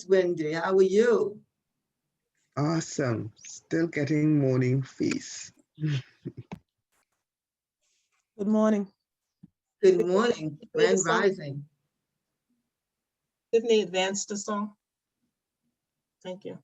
Wendy. How are you? Awesome. Still getting morning feast. Good morning. Good morning, Play the Grand song. Rising. Tiffany, advance the song. Thank you.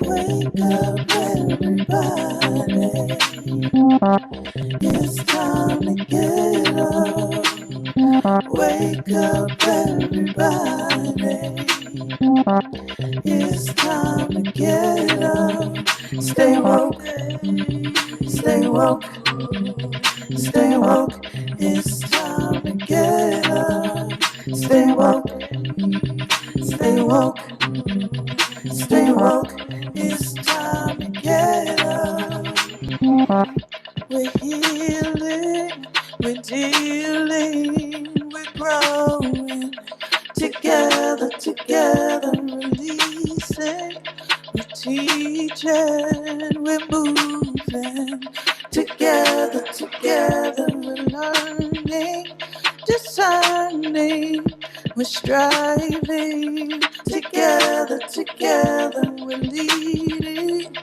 Wake up, everybody. It's time to get up. Wake up, everybody. It's time to get up. Stay woke, stay woke, stay woke. It's time to get up. Stay woke, stay woke, stay woke. It's time to get up. We're healing, we're dealing, we're growing. Together, together, releasing. We're teaching, we're moving. Together, together, we're learning, discerning. We're striving. Together, together, we're leading,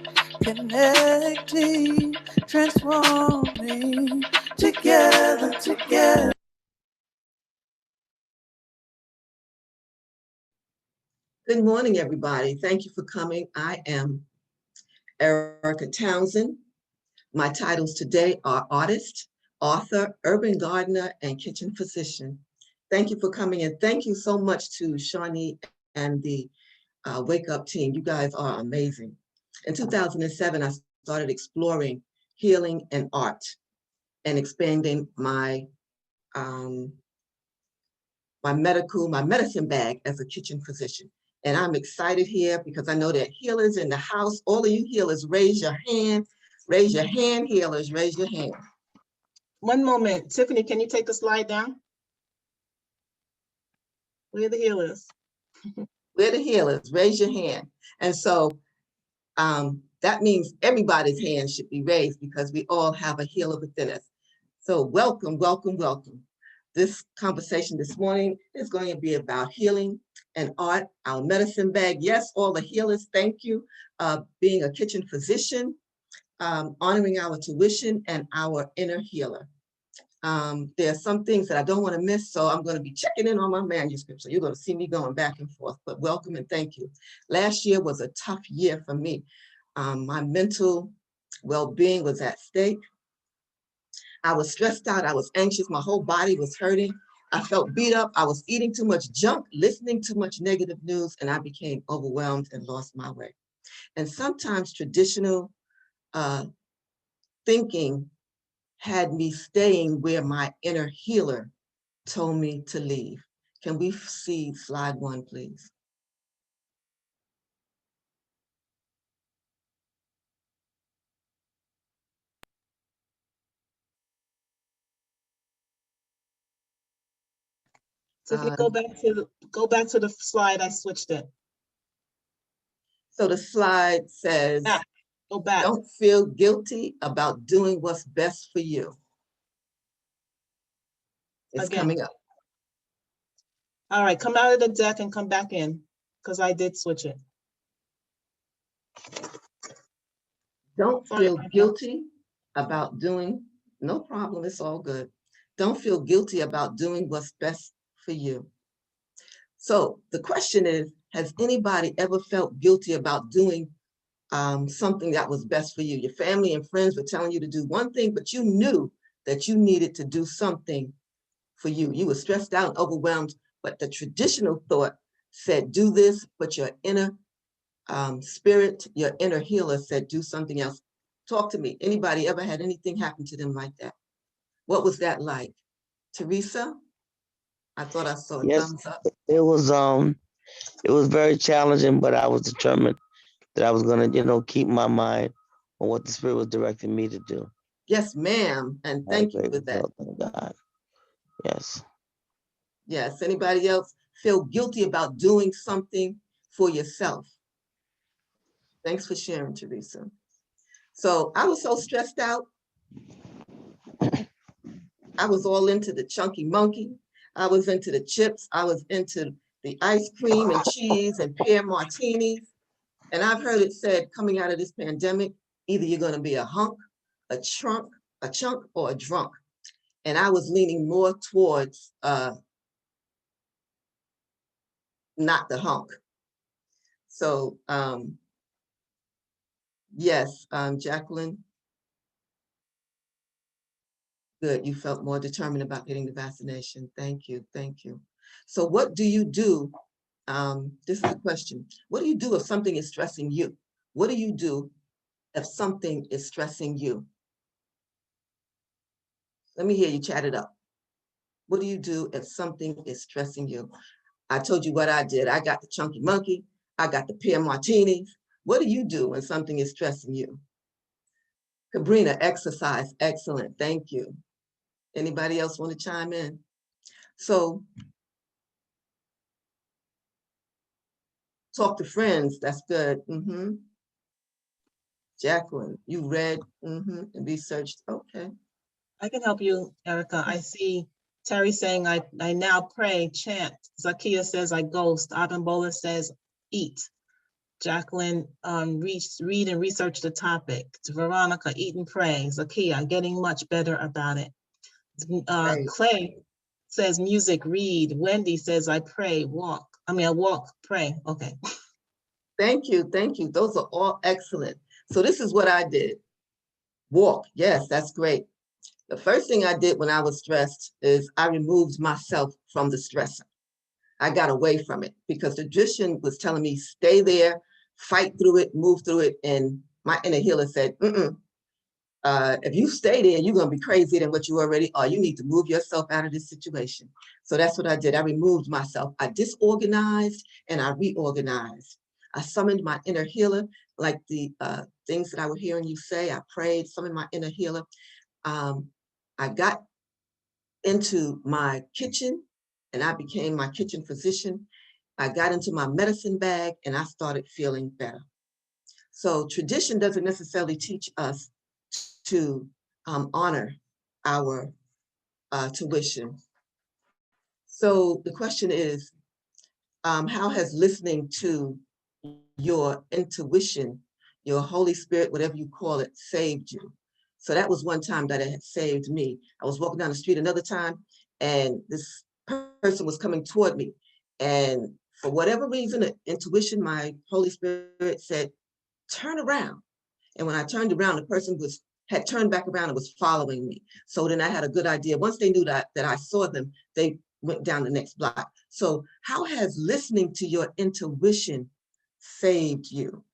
connecting, transforming. Together, together. Good morning, everybody. Thank you for coming. I am Erica Townsend. My titles today are artist, author, urban gardener, and kitchen physician. Thank you for coming, and thank you so much to Shawnee and the Wake Up team. You guys are amazing. In 2007, I started exploring healing and art and expanding um, my medicine bag as a kitchen physician. And I'm excited here because I know that healers in the house, all of you healers, raise your hand. Raise your hand, healers, raise your hand. One moment. Tiffany, can you take the slide down? Where the healers? We're the healers, raise your hand. And so that means everybody's hand should be raised because we all have a healer within us. So welcome, welcome, welcome. This conversation this morning is going to be about healing and art, our medicine bag. Yes, all the healers, thank you. Being a kitchen physician, honoring our tuition and our inner healer. There are some things that I don't want to miss, so I'm going to be checking in on my manuscript. So you're going to see me going back and forth, but welcome and thank you. Last year was a tough year for me. My mental well-being was at stake. I was stressed out, I was anxious, my whole body was hurting. I felt beat up, I was eating too much junk, listening to much negative news, and I became overwhelmed and lost my way. And sometimes traditional thinking had me staying where my inner healer told me to leave. Can we see slide 1, please? Tiffany, go back to the slide. I switched it. So the slide says, Back. Go back. don't feel guilty about doing what's best for you. It's Again. coming up. All right, come out of the deck and come back in because I did switch it. Don't feel guilty about doing, no problem, it's all good. Don't feel guilty about doing what's best for you. So the question is, has anybody ever felt guilty about doing something that was best for you? Your family and friends were telling you to do one thing, but you knew that you needed to do something for you. You were stressed out and overwhelmed, but the traditional thought said, do this, but your inner spirit, your inner healer said, do something else. Talk to me. Anybody ever had anything happen to them like that? What was that like? Teresa? I thought I saw a Yes, thumbs up. it was very challenging, but I was determined that I was gonna, keep my mind on what the Spirit was directing me to do. Yes, ma'am. And I had a thank you great for that. result, thank God. Yes. Yes. Anybody else feel guilty about doing something for yourself? Thanks for sharing, Teresa. So I was so stressed out. I was all into the chunky monkey. I was into the chips. I was into the ice cream and cheese and pear martinis. And I've heard it said coming out of this pandemic, either you're going to be a hunk, a chunk, or a drunk. And I was leaning more towards not the hunk. So yes, Jacqueline, good. You felt more determined about getting the vaccination. Thank you. Thank you. So what do you do? This is a question. What do you do if something is stressing you? What do you do if something is stressing you? Let me hear you chat it up. What do you do if something is stressing you? I told you what I did. I got the chunky monkey. I got the pear martinis. What do you do when something is stressing you? Sabrina, exercise. Excellent. Thank you. Anybody else want to chime in? So talk to friends. That's good. Jacqueline, you read and researched. Okay. I can help you, Erica. I see Terry saying, I now pray, chant. Zakia says, I ghost. Abimbola says, eat. Jacqueline, read and research the topic. Veronica, eat and pray. Zakia, getting much better about it. Right. Clay says, music, read. Wendy says, I pray, walk. I walk, pray. Okay. Thank you. Thank you. Those are all excellent. So this is what I did. Walk. Yes, that's great. The first thing I did when I was stressed is I removed myself from the stressor. I got away from it because the tradition was telling me, stay there, fight through it, move through it. And my inner healer said, if you stay there, you're going to be crazier than what you already are. You need to move yourself out of this situation. So that's what I did. I removed myself. I disorganized and I reorganized. I summoned my inner healer, like the things that I was hearing you say. I prayed, summoned my inner healer. I got into my kitchen and I became my kitchen physician. I got into my medicine bag and I started feeling better. So tradition doesn't necessarily teach us to honor our tuition. So the question is, how has listening to your intuition, your Holy Spirit, whatever you call it, saved you? So that was one time that it had saved me. I was walking down the street another time and this person was coming toward me. And for whatever reason, intuition, my Holy Spirit said, turn around. And when I turned around, the person had turned back around and was following me. So then I had a good idea. Once they knew that I saw them, they went down the next block. So how has listening to your intuition saved you?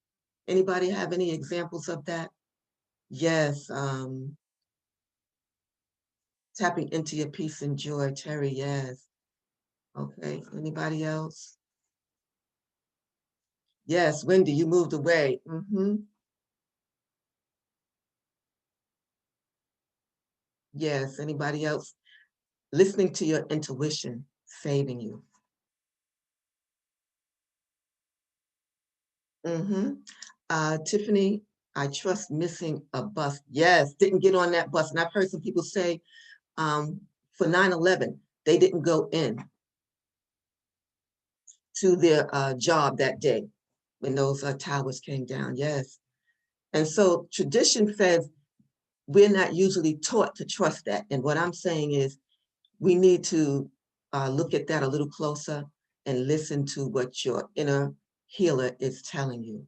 Anybody have any examples of that? Yes. Tapping into your peace and joy, Terry, yes. Okay, anybody else? Yes, Wendy, you moved away. Yes, anybody else? Listening to your intuition, saving you. Tiffany, I trust missing a bus. Yes, didn't get on that bus. And I've heard some people say for 9/11, they didn't go in to their job that day when those towers came down. Yes. And so tradition says we're not usually taught to trust that. And what I'm saying is we need to look at that a little closer and listen to what your inner healer is telling you.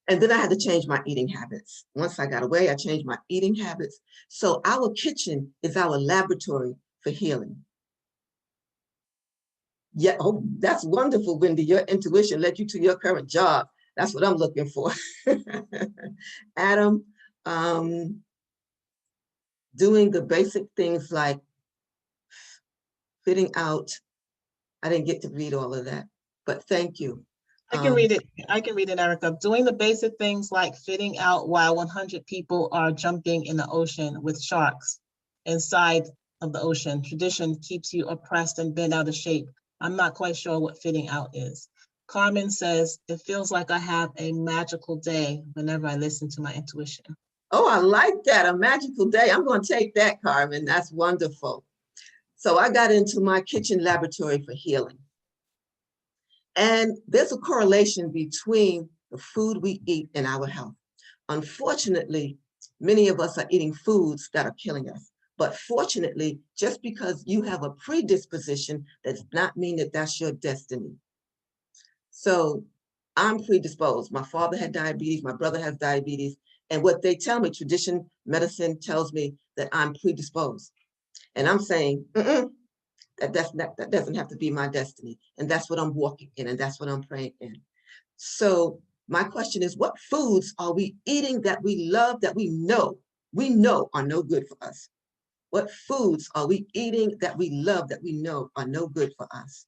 And then I had to change my eating habits. Once I got away, I changed my eating habits. So our kitchen is our laboratory for healing. Yeah, oh, that's wonderful, Wendy. Your intuition led you to your current job. That's what I'm looking for. Adam, um, doing the basic things like fitting out. I didn't get to read all of that, but thank you. I can read it. I can read it, Erica. Doing the basic things like fitting out while 100 people are jumping in the ocean with sharks inside of the ocean. Tradition keeps you oppressed and bent out of shape. I'm not quite sure what fitting out is. Carmen says, it feels like I have a magical day whenever I listen to my intuition. Oh, I like that. A magical day. I'm going to take that, Carmen. That's wonderful. So I got into my kitchen laboratory for healing. And there's a correlation between the food we eat and our health. Unfortunately, many of us are eating foods that are killing us. But fortunately, just because you have a predisposition does not mean that that's your destiny. So I'm predisposed. My father had diabetes, my brother has diabetes. And what they tell me, tradition medicine tells me that I'm predisposed. And I'm saying, that doesn't have to be my destiny. And that's what I'm walking in, and that's what I'm praying in. So my question is, what foods are we eating that we love, that we know are no good for us? What foods are we eating that we love, that we know are no good for us?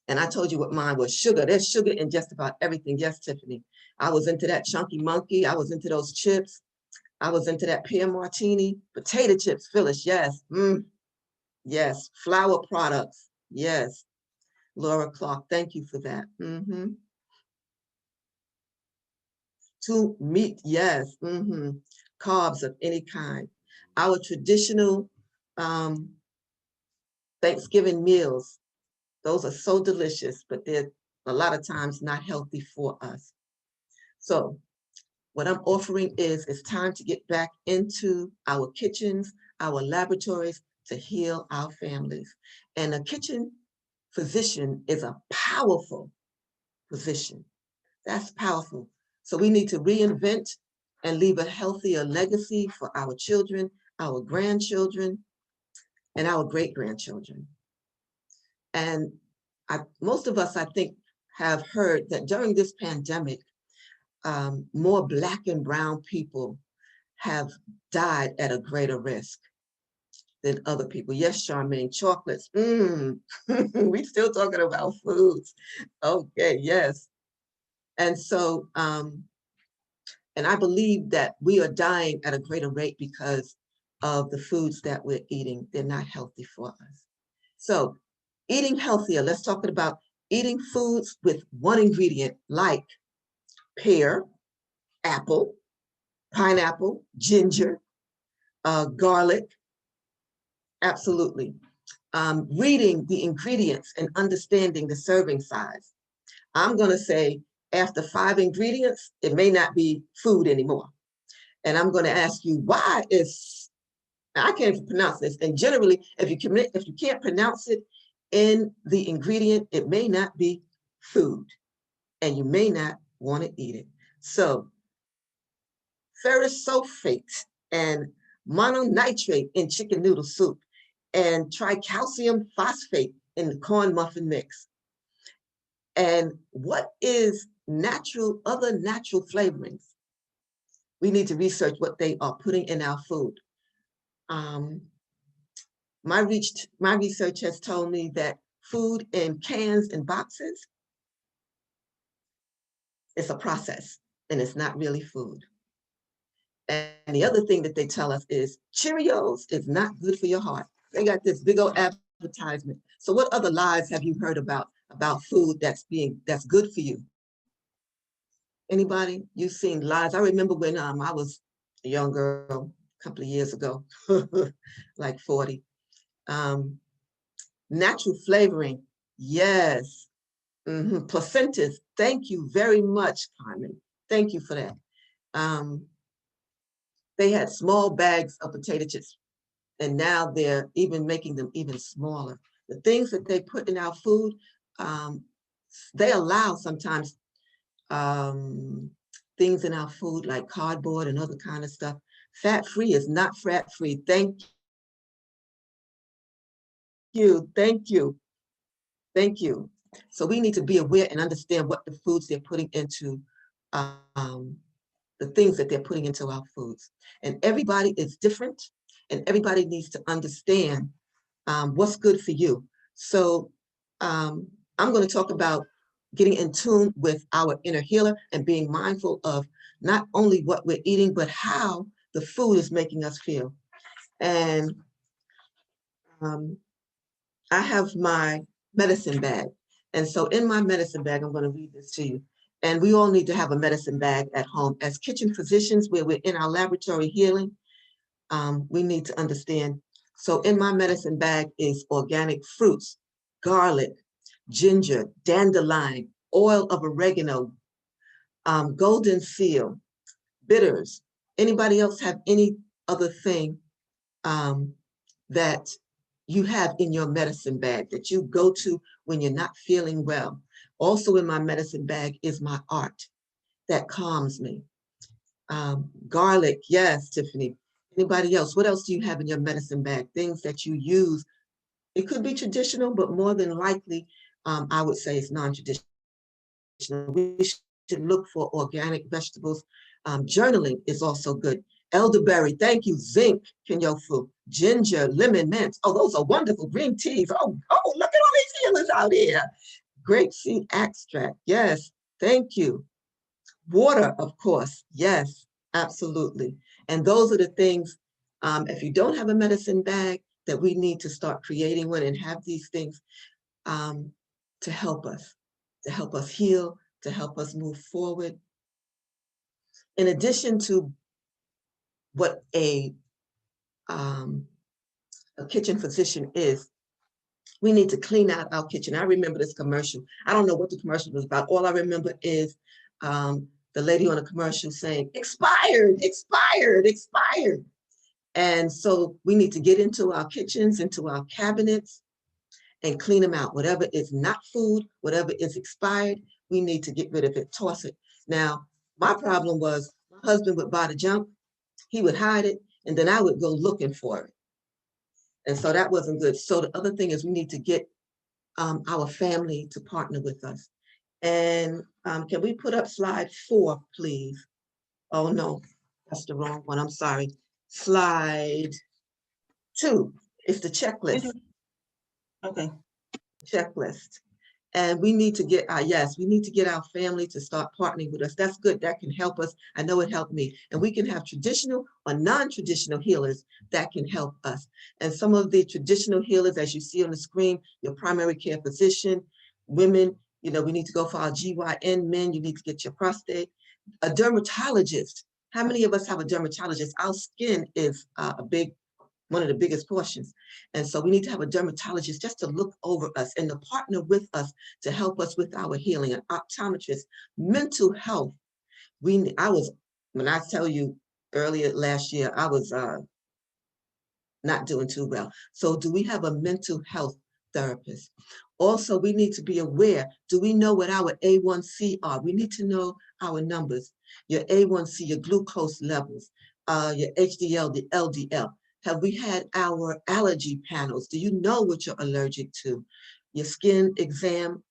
And I told you what mine was: sugar. There's sugar in just about everything. Yes, Tiffany. I was into that chunky monkey. I was into those chips. I was into that pear martini. Potato chips, Phyllis, yes. Yes. Flour products, yes. Laura Clark, thank you for that. To meat, yes. Carbs of any kind. Our traditional Thanksgiving meals, those are so delicious, but they're a lot of times not healthy for us. So what I'm offering is it's time to get back into our kitchens, our laboratories, to heal our families. And a kitchen physician is a powerful position. That's powerful. So we need to reinvent and leave a healthier legacy for our children, our grandchildren, and our great-grandchildren. And most of us, I think, have heard that during this pandemic, more Black and brown people have died at a greater risk than other people. Yes, Charmaine, chocolates. We still talking about foods. Okay, yes. And so, and I believe that we are dying at a greater rate because of the foods that we're eating. They're not healthy for us. So eating healthier, let's talk about eating foods with one ingredient like pear, apple, pineapple, ginger, garlic, absolutely. Reading the ingredients and understanding the serving size. I'm gonna say after 5 ingredients, it may not be food anymore. And I'm gonna ask you, why is, I can't even pronounce this, and generally, if you can't pronounce it in the ingredient, it may not be food, and you may not wanna eat it. So ferrous sulfate and mononitrate in chicken noodle soup, and tricalcium phosphate in the corn muffin mix. And what is other natural flavorings? We need to research what they are putting in our food. My research has told me that food in cans and boxes, it's a process and it's not really food. And the other thing that they tell us is Cheerios is not good for your heart. They got this big old advertisement. So what other lies have you heard about food that's good for you? Anybody? You've seen lies? I remember when I was a young girl a couple of years ago, like 40. Natural flavoring, yes. Placentas, thank you very much, Carmen. Thank you for that. They had small bags of potato chips, and now they're even making them even smaller. The things that they put in our food, they allow sometimes things in our food like cardboard and other kind of stuff. Fat-free is not fat-free. Thank you, thank you, thank you. So we need to be aware and understand what the foods they're putting into, the things that they're putting into our foods. And everybody is different, and everybody needs to understand what's good for you. So I'm going to talk about getting in tune with our inner healer and being mindful of not only what we're eating, but how the food is making us feel. And I have my medicine bag. And so in my medicine bag, I'm going to read this to you. And we all need to have a medicine bag at home. As kitchen physicians, where we're in our laboratory healing, we need to understand. So in my medicine bag is organic fruits, garlic, ginger, dandelion, oil of oregano, golden seal, bitters. Anybody else have any other thing that you have in your medicine bag that you go to when you're not feeling well? Also in my medicine bag is my art that calms me. Garlic, yes, Tiffany. Anybody else? What else do you have in your medicine bag? Things that you use. It could be traditional, but more than likely, I would say it's non-traditional. We should look for organic vegetables. Journaling is also good. Elderberry, thank you. Zinc, Kenyofu. Ginger, lemon, mint. Oh, those are wonderful. Green teas. Oh, look at all these healers out here. Grapeseed extract. Yes, thank you. Water, of course. Yes, absolutely. And those are the things, if you don't have a medicine bag, that we need to start creating one and have these things to help us heal, to help us move forward. In addition to what a kitchen physician is, we need to clean out our kitchen. I remember this commercial. I don't know what the commercial was about. All I remember is the lady on the commercial saying, expired, expired, expired. And so we need to get into our kitchens, into our cabinets, and clean them out. Whatever is not food, whatever is expired, we need to get rid of it, toss it. Now, my problem was my husband would buy the junk, he would hide it, and then I would go looking for it. And so that wasn't good. So the other thing is we need to get our family to partner with us. And can we put up slide 4, please? Oh no, that's the wrong one, I'm sorry. Slide 2, it's the checklist. Okay. Checklist. And we need to get we need to get our family to start partnering with us. That's good. That can help us. I know it helped me. And we can have traditional or non-traditional healers that can help us. And some of the traditional healers, as you see on the screen, your primary care physician, women, we need to go for our GYN. Men, you need to get your prostate. A dermatologist. How many of us have a dermatologist? Our skin is one of the biggest portions. And so we need to have a dermatologist just to look over us and to partner with us to help us with our healing. An optometrist, mental health. When I tell you earlier last year, I was not doing too well. So do we have a mental health therapist? Also, we need to be aware, do we know what our A1C are? We need to know our numbers, your A1C, your glucose levels, your HDL, the LDL. Have we had our allergy panels? Do you know what you're allergic to? Your skin exam,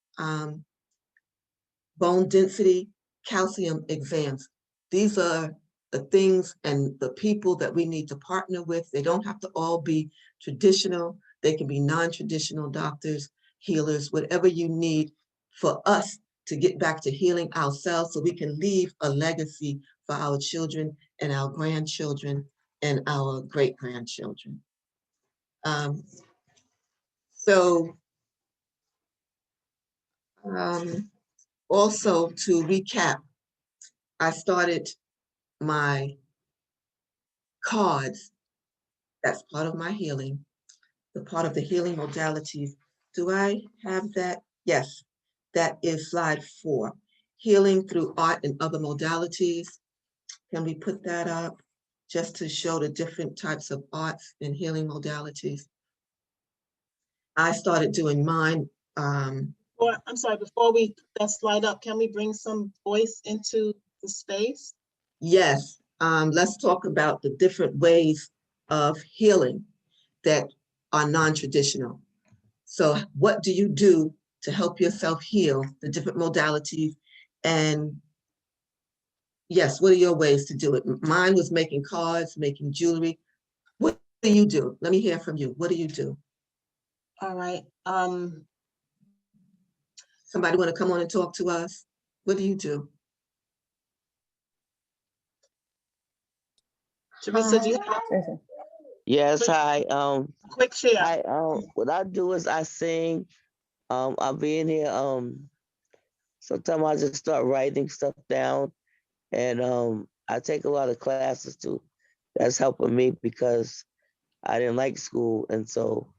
bone density, calcium exams. These are the things and the people that we need to partner with. They don't have to all be traditional. They can be non-traditional doctors, healers, whatever you need for us to get back to healing ourselves so we can leave a legacy for our children and our grandchildren and our great-grandchildren. Also to recap, I started my cards. That's part of my healing, the part of the healing modalities. Do I have that? Yes, that is slide 4. Healing through art and other modalities. Can we put that up just to show the different types of arts and healing modalities? I started doing mine. I'm sorry, before we put that slide up, can we bring some voice into the space? Yes, let's talk about the different ways of healing that are non-traditional. So what do you do to help yourself heal, the different modalities. And yes, what are your ways to do it? Mine was making cards, making jewelry. What do you do? Let me hear from you. What do you do? All right. Somebody want to come on and talk to us? What do you do? Teresa, do you have Yes, hi. quick share? What I do is I sing. I'll be in here. Sometimes I just start writing stuff down, and I take a lot of classes too. That's helping me because I didn't like school, and so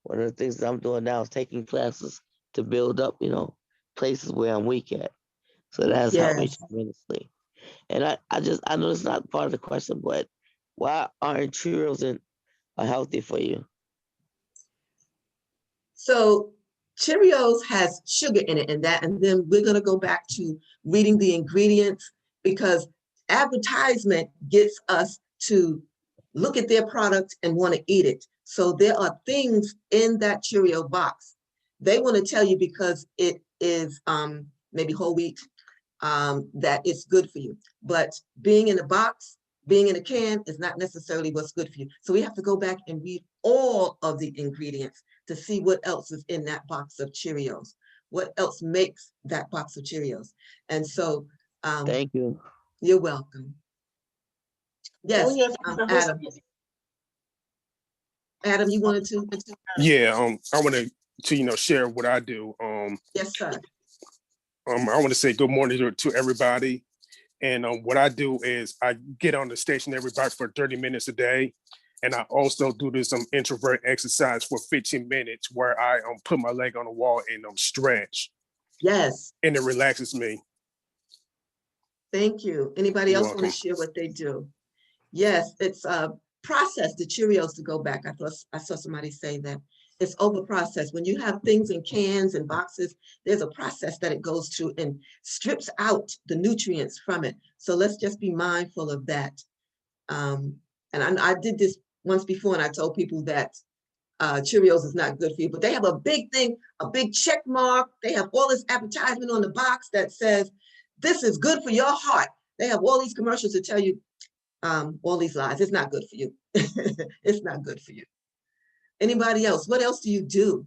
one of the things that I'm doing now is taking classes to build up, places where I'm weak at. So that has helped me Yes. tremendously. And I know it's not part of the question, but why aren't Cheerios healthy for you? So Cheerios has sugar in it, and then we're going to go back to reading the ingredients, because advertisement gets us to look at their product and want to eat it. So there are things in that Cheerio box they want to tell you because it is maybe whole wheat, that it's good for you. But being in a box, being in a can is not necessarily what's good for you. So we have to go back and read all of the ingredients to see what else is in that box of Cheerios, what else makes that box of Cheerios. And so Thank you. you're welcome. Yes, Adam. Adam, you wanted to? Yeah, I want to share what I do. Yes, sir. I want to say good morning to everybody. And what I do is I get on the station everybody for 30 minutes a day. And I also do this introvert exercise for 15 minutes where I put my leg on the wall and stretch. Yes. And it relaxes me. Thank you. Anybody else want to share what they do? Yes, it's a process, the Cheerios, to go back. I saw somebody say that. It's over processed. When you have things in cans and boxes, there's a process that it goes through and strips out the nutrients from it. So let's just be mindful of that. And I did this once before, and I told people that Cheerios is not good for you, but they have a big thing, a big check mark. They have all this advertisement on the box that says, this is good for your heart. They have all these commercials to tell you all these lies. It's not good for you. It's not good for you. Anybody else? What else do you do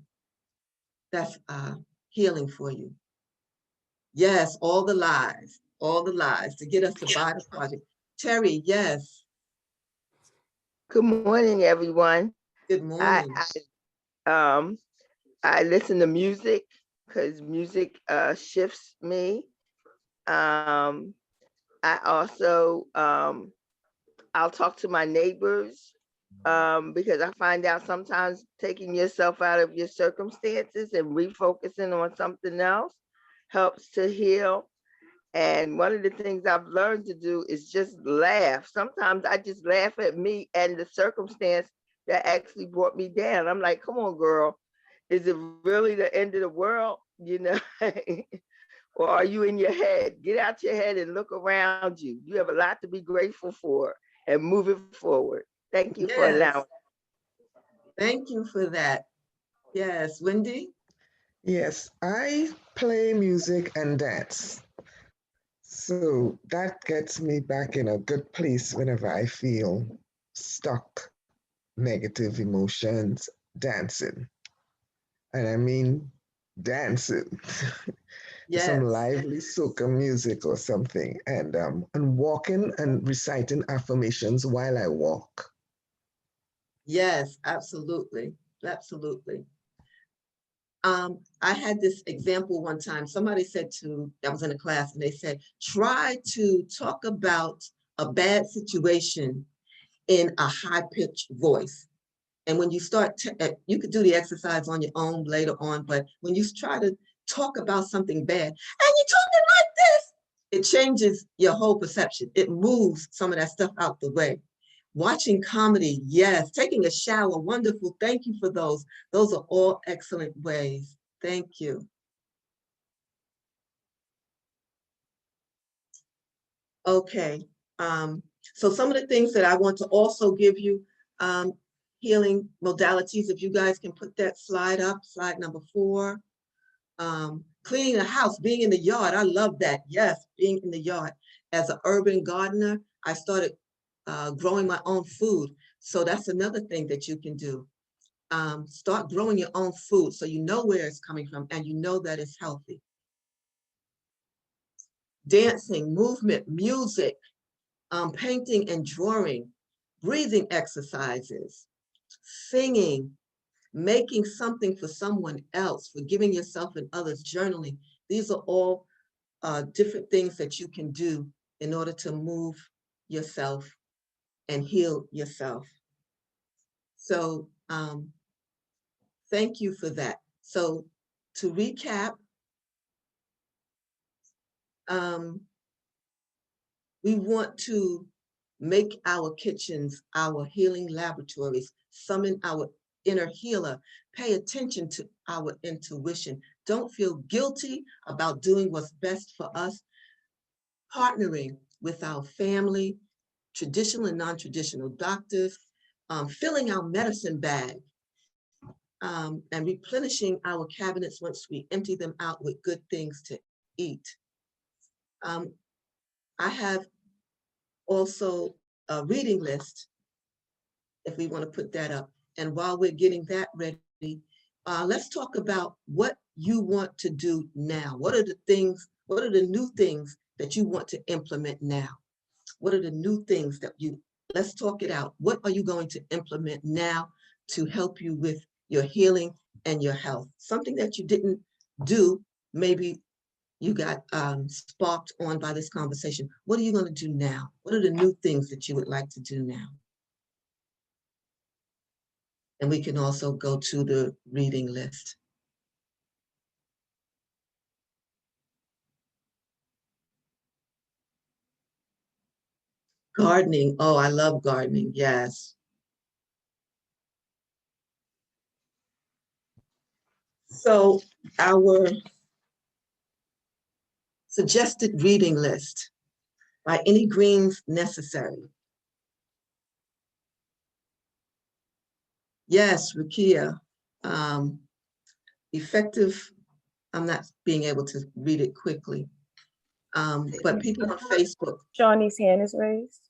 that's healing for you? Yes, all the lies to get us to buy the project. Terry, yes. Good morning, everyone. Good morning. I listen to music because music shifts me. I also I'll talk to my neighbors because I find out sometimes taking yourself out of your circumstances and refocusing on something else helps to heal. And one of the things I've learned to do is just laugh. Sometimes I just laugh at me and the circumstance that actually brought me down. I'm like, come on, girl, is it really the end of the world? Or are you in your head? Get out your head and look around you. You have a lot to be grateful for and move it forward. Thank you for allowing. Thank you for that. Yes, Wendy? Yes, I play music and dance. So that gets me back in a good place whenever I feel stuck, negative emotions, dancing. And I mean dancing. Yes. Some lively soca music or something, and walking and reciting affirmations while I walk. Yes, absolutely. Absolutely. I had this example one time. Somebody said I was in a class, and they said, try to talk about a bad situation in a high-pitched voice. And when you start, you could do the exercise on your own later on, but when you try to talk about something bad, and you're talking like this, it changes your whole perception. It moves some of that stuff out the way. Watching comedy, yes. Taking a shower, wonderful. Thank you for those. Those are all excellent ways. Thank you. Okay. So some of the things that I want to also give you, healing modalities, if you guys can put that slide up, slide number 4. Cleaning the house, being in the yard. I love that. Yes, being in the yard. As an urban gardener, I started growing my own food. So that's another thing that you can do. Start growing your own food so you know where it's coming from and you know that it's healthy. Dancing, movement, music, painting and drawing, breathing exercises, singing, making something for someone else, forgiving yourself and others, journaling. These are all different things that you can do in order to move yourself and heal yourself. So thank you for that. So to recap, we want to make our kitchens our healing laboratories, summon our inner healer, pay attention to our intuition. Don't feel guilty about doing what's best for us, partnering with our family, traditional and non-traditional doctors, filling our medicine bag, and replenishing our cabinets once we empty them out with good things to eat. I have also a reading list, if we want to put that up. And while we're getting that ready, let's talk about what you want to do now. What are the things, what are the new things that you want to implement now? What are the new things that let's talk it out. What are you going to implement now to help you with your healing and your health? Something that you didn't do, maybe you got sparked on by this conversation. What are you going to do now? What are the new things that you would like to do now? And we can also go to the reading list. Gardening. Oh, I love gardening. Yes. So our suggested reading list, by any greens necessary. Yes, Rukia. Effective, I'm not being able to read it quickly. But people on Facebook. Shawnee's hand is raised.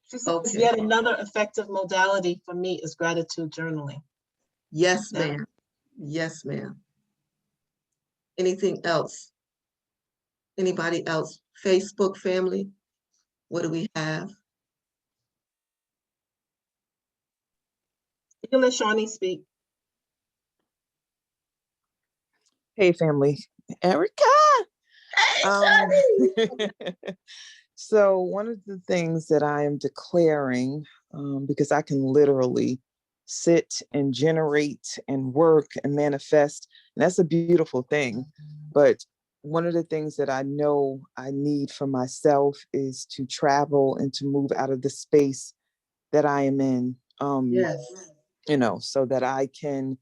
She says Okay. yet another effective modality for me is gratitude journaling. Yes, ma'am. Yes, ma'am. Anything else? Anybody else? Facebook family? What do we have? You can let Shawnee speak. Hey, family. Erica. So one of the things that I am declaring, because I can literally sit and generate and work and manifest, and that's a beautiful thing. But one of the things that I know I need for myself is to travel and to move out of the space that I am in, Yes. So that I can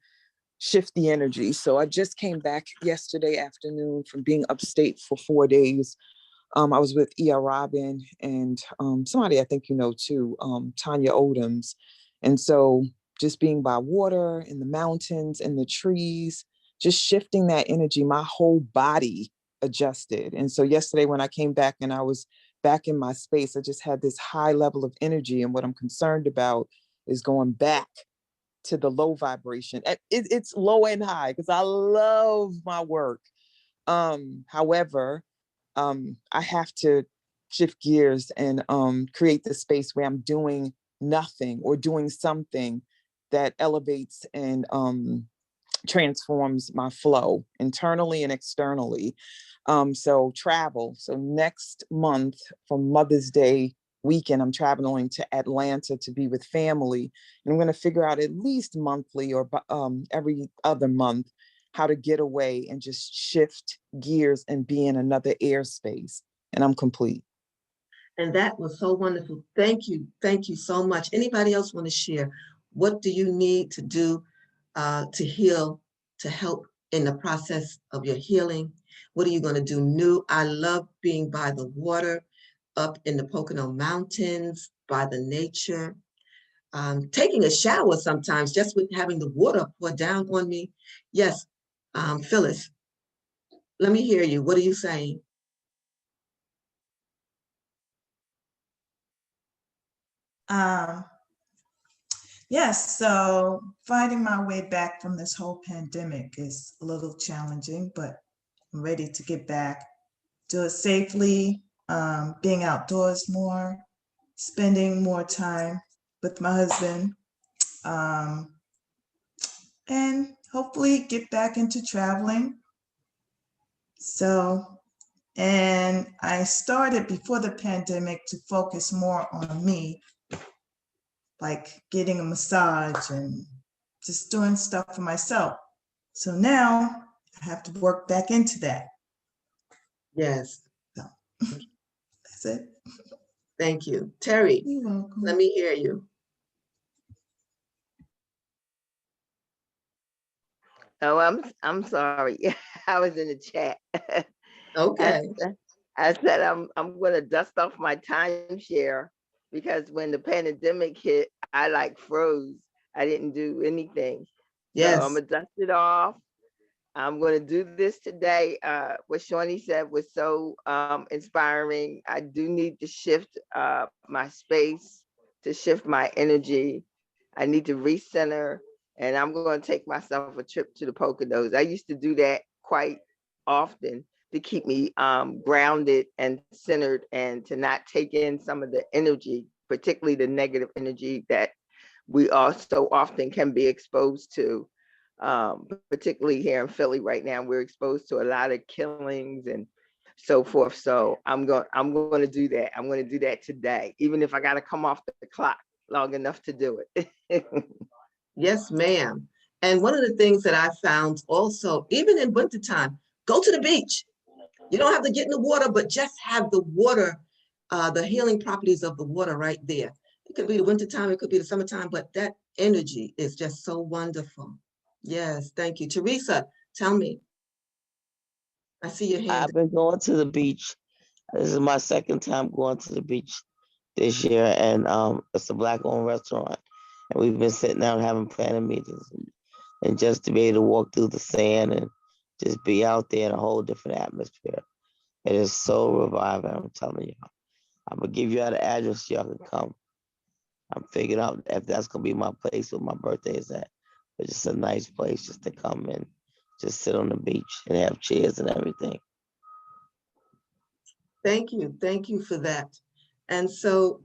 shift the energy. So I just came back yesterday afternoon from being upstate for 4 days. I was with E.R. Robin and somebody I think you know too, Tanya Odoms. And so just being by water in the mountains and the trees, just shifting that energy, my whole body adjusted. And so yesterday when I came back and I was back in my space, I just had this high level of energy. And what I'm concerned about is going back to the low vibration. It's low and high because I love my work. However, I have to shift gears and create the space where I'm doing nothing or doing something that elevates and transforms my flow internally and externally. So travel. So next month for Mother's Day weekend, I'm traveling to Atlanta to be with family. And I'm going to figure out at least monthly or every other month how to get away and just shift gears and be in another airspace. And I'm complete. And that was so wonderful. Thank you. Thank you so much. Anybody else want to share? What do you need to do to heal, to help in the process of your healing? What are you going to do new? I love being by the water, up in the Pocono Mountains, by the nature. Taking a shower sometimes, just with having the water pour down on me. Yes, Phyllis. Let me hear you. What are you saying? Um, yes, so finding my way back from this whole pandemic is a little challenging, but I'm ready to get back, do it safely, being outdoors more, spending more time with my husband, um, and hopefully get back into traveling. So, and I started before the pandemic to focus more on me, like getting a massage and just doing stuff for myself. So now I have to work back into that. Yes, So that's it. thank you. Terry, You're welcome. let me hear you. Oh, I'm sorry. I was in the chat. Okay. I said I'm gonna dust off my timeshare because when the pandemic hit, I like froze. I didn't do anything. So I'm Yes. gonna dust it off. I'm gonna do this today. What Shawnee said was so inspiring. I do need to shift my space, to shift my energy. I need to recenter, and I'm going to take myself a trip to the Poconos. I used to do that quite often to keep me grounded and centered, and to not take in some of the energy, particularly the negative energy that we all so often can be exposed to. Particularly here in Philly right now, we're exposed to a lot of killings and so forth. So I'm going to do that. I'm going to do that today, even if I got to come off the clock long enough to do it. Yes, ma'am. And one of the things that I found also, even in wintertime, go to the beach. You don't have to get in the water, but just have the water, the healing properties of the water right there. It could be the wintertime, it could be the summertime, but that energy is just so wonderful. Yes, thank you. Teresa, tell me. I see your hand. I've been going to the beach. This is my second time going to the beach this year, and it's a Black-owned restaurant, and we've been sitting down having planning meetings, and just to be able to walk through the sand and just be out there in a whole different atmosphere. It is so reviving. I'm telling you. I'm gonna give you all the address. Y'all can come. I'm figuring out if that's gonna be my place where my birthday is at. It's just a nice place just to come and just sit on the beach and have chairs and everything. Thank you. Thank you for that. And so,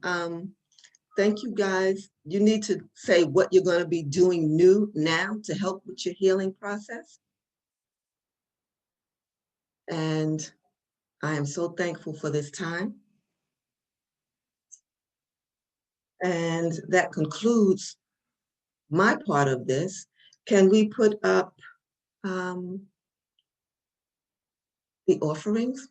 thank you guys. You need to say what you're going to be doing new now to help with your healing process. And I am so thankful for this time. And that concludes my part of this. Can we put up the offerings?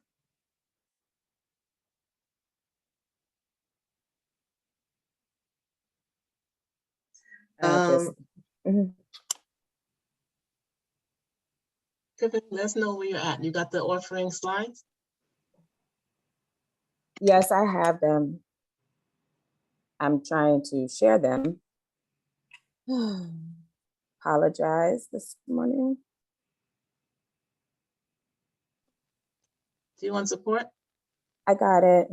Just mhm. Tiffany, let us know where you're at. You got the offering slides? Yes, I have them. I'm trying to share them. Apologize this morning. Do you want support? I got it.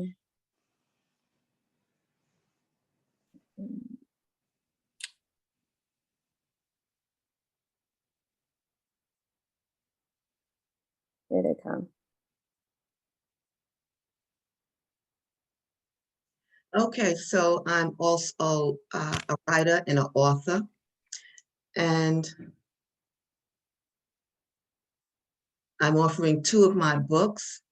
Here they come. Okay, so I'm also a writer and an author. And I'm offering 2 of my books.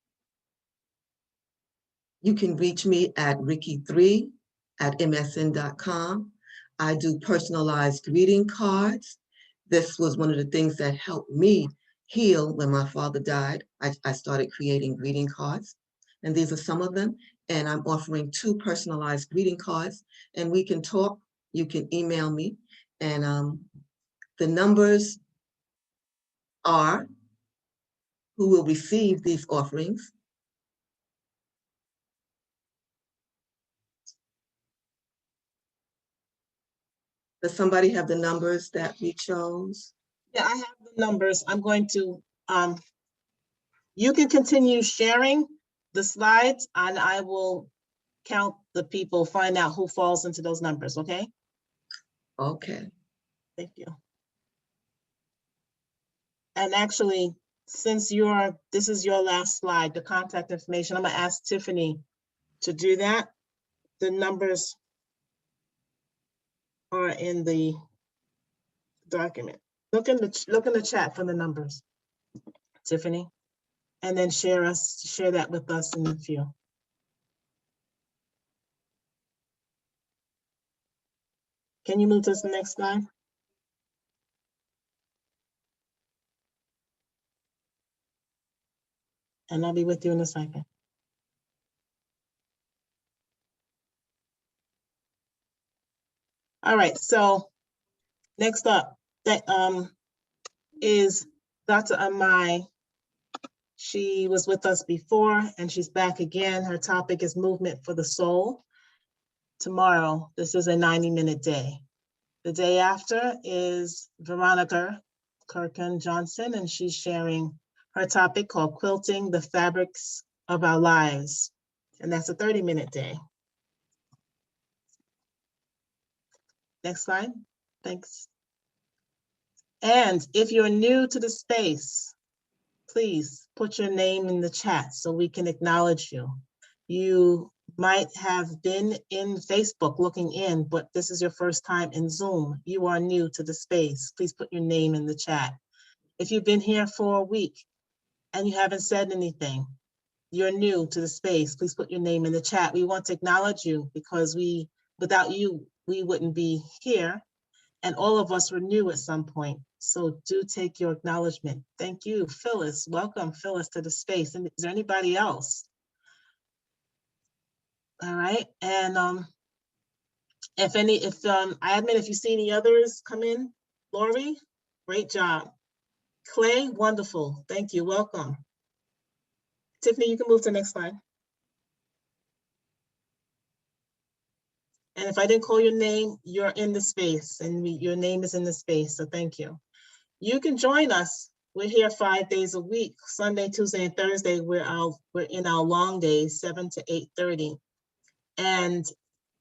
You can reach me at ricky3@msn.com. I do personalized greeting cards. This was one of the things that helped me heal when my father died. I started creating greeting cards, and these are some of them. And I'm offering 2 personalized greeting cards, and we can talk. You can email me, and the numbers are who will receive these offerings. Does somebody have the numbers that we chose? Yeah, I have the numbers. I'm going to You can continue sharing the slides and I will count the people, find out who falls into those numbers, okay? Okay. Thank you. And actually, since this is your last slide, the contact information, I'm gonna ask Tiffany to do that. The numbers are in the document. Look in the chat for the numbers, Tiffany, and then share that with us in a few. Can you move to the next slide? And I'll be with you in a second. All right, so next up, that is Dr. Amai. She was with us before and she's back again. Her topic is movement for the soul. Tomorrow, this is a 90-minute day. The day after is Veronica Kirkin Johnson, and she's sharing her topic called Quilting the Fabrics of Our Lives. And that's a 30-minute day. Next slide, thanks. And if you're new to the space, please put your name in the chat so we can acknowledge you. You might have been in Facebook looking in, but this is your first time in Zoom. You are new to the space. Please put your name in the chat. If you've been here for a week and you haven't said anything, you're new to the space, please put your name in the chat. We want to acknowledge you because without you, we wouldn't be here. And all of us were new at some point. So do take your acknowledgement. Thank you, Phyllis. Welcome, Phyllis, to the space. And is there anybody else? All right. And admin, if you see any others come in, Lori, great job. Clay, wonderful. Thank you. Welcome. Tiffany, you can move to the next slide. And if I didn't call your name, you're in the space and your name is in the space. So thank you. You can join us. We're here 5 days a week. Sunday, Tuesday, and Thursday, we're in our long days, 7 to 8:30. And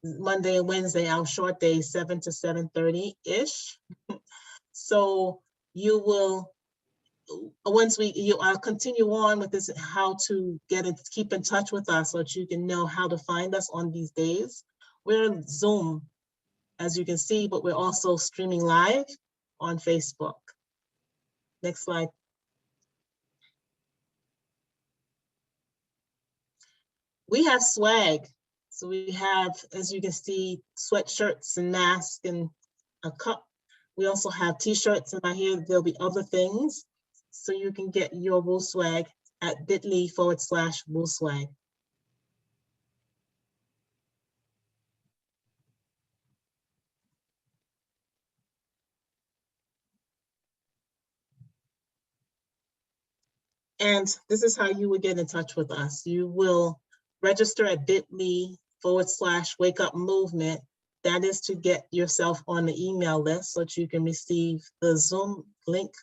Monday and Wednesday, our short days, 7 to 7:30-ish. So you will, I'll continue on with this, how to keep in touch with us so that you can know how to find us on these days. We're in Zoom, as you can see, but we're also streaming live on Facebook. Next slide. We have swag. So we have, as you can see, sweatshirts and masks and a cup. We also have t-shirts, and I hear there'll be other things. So you can get your Wool Swag at bit.ly/Wool Swag. And this is how you would get in touch with us. You will register at bit.ly/Wake Up Movement. That is to get yourself on the email list so that you can receive the Zoom link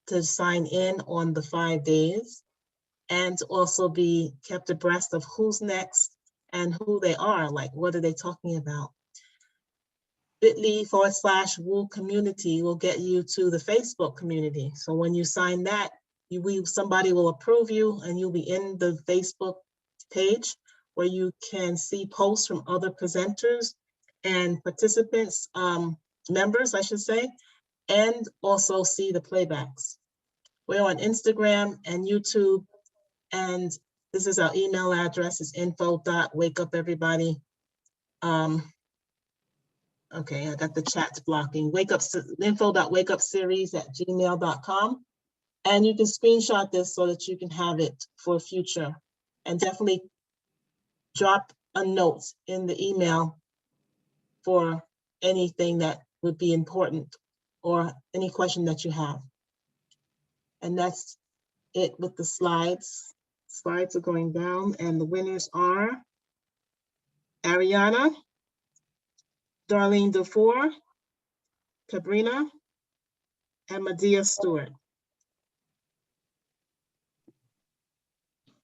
to sign in on the 5 days, and to also be kept abreast of who's next and who they are, like what are they talking about. bit.ly/Wool Community will get you to the Facebook community. So when you sign that, somebody will approve you and you'll be in the Facebook page where you can see posts from other presenters and participants, members, I should say, and also see the playbacks. We're on Instagram and YouTube, and this is our email address, is info.wakeupeverybody. Okay, I got the chat blocking. info.wakeupseries@gmail.com. And you can screenshot this so that you can have it for future. And definitely drop a note in the email for anything that would be important or any question that you have. And that's it with the slides. Slides are going down, and the winners are Ariana, Darlene Dufour, Cabrina, and Medea Stewart.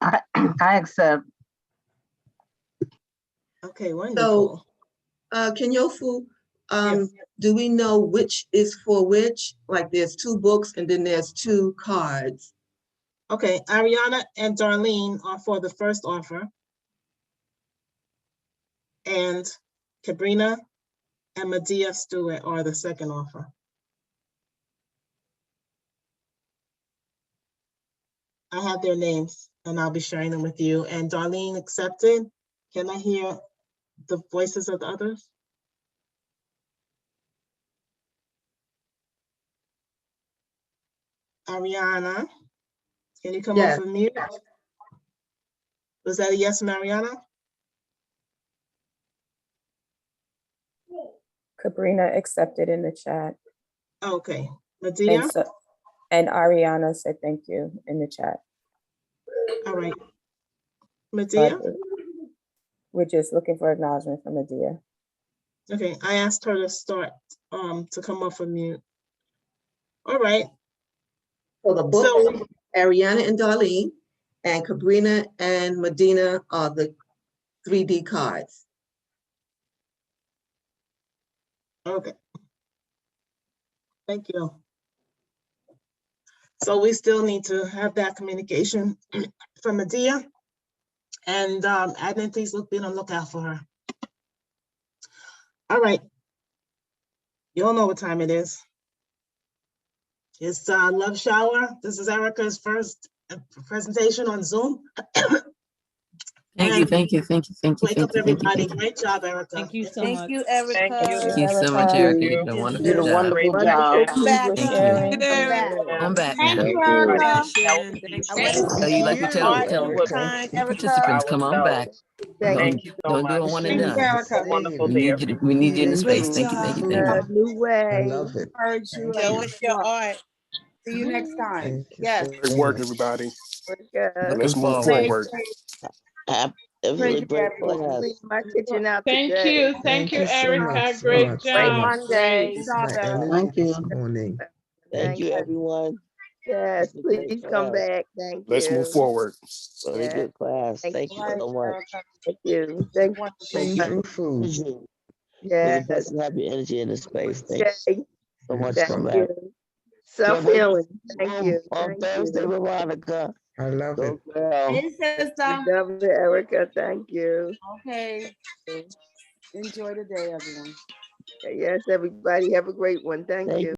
I accept. Okay, wonderful. Kenyofu, Yes. do we know which is for which? Like there's 2 books and then there's 2 cards. Okay, Ariana and Darlene are for the first offer. And Sabrina and Medea Stewart are the second offer. I have their names and I'll be sharing them with you. And Darlene accepted. Can I hear the voices of the others? Ariana, can you come Yes. off of mute? Was that a yes, Mariana? Cabrina accepted in the chat. Okay, Medea? And Ariana said thank you in the chat. All right. Medea? But we're just looking for acknowledgement from Medea. Okay, I asked her to start, to come off of mute. All right. So the book, Ariana and Darlene, and Cabrina and Medina are the 3D cards. Okay. Thank you. So we still need to have that communication from Medea. And admin, please be on the lookout for her. All right. You all know what time it is. It's Love Shower. This is Erica's first presentation on Zoom. Thank you, thank you, thank you, thank you, Wake up, thank you, thank you, everybody. thank you. Great job, Erica. Thank you so Thank much. you, Erica. Thank you so much, Erica. You did a You wonderful did a job. wonderful Wonderful, job. Come back. for Thank you. sharing. Come back. I'm back Thank now. you, Thank you. Erica. Session. Thank I you. want to So you like to you, tell Erica. participants, come on back. Thank you. Don't do a one and Thank you, done. Erica. We need you. We need you in the space. Beautiful. Thank you, thank you, thank A you. new I way. love it. Encourage you Show and us your art. see you next time. Thank you Yes. Great so work, much. everybody. Good. Looking Let's move forward. forward. Definitely Thank you, great everyone. class. Clean my kitchen out Thank today. you. Thank you so Erica. much, so Great much, so Great job. much. Monday. Good It's job, my Erica. energy this morning. Thank you, everyone. Yes, It's a great please come class. back. Thank Let's move you. forward. Really Yes. good class. Thank Thank All you right, so much. Erica. you. Thank Wonderful. Thank you. you, Food. Really Yes. blessed to have your energy in this space. Thank Okay. you so much. Thank Come back. you. Self-healing. Thank you. On Thank Thursday, you. Veronica. I love Go it. girl. Hey, sister. Love it, Erica. Thank you. Okay. Enjoy the day, everyone. Yes, everybody. Have a great one. Thank Thank you.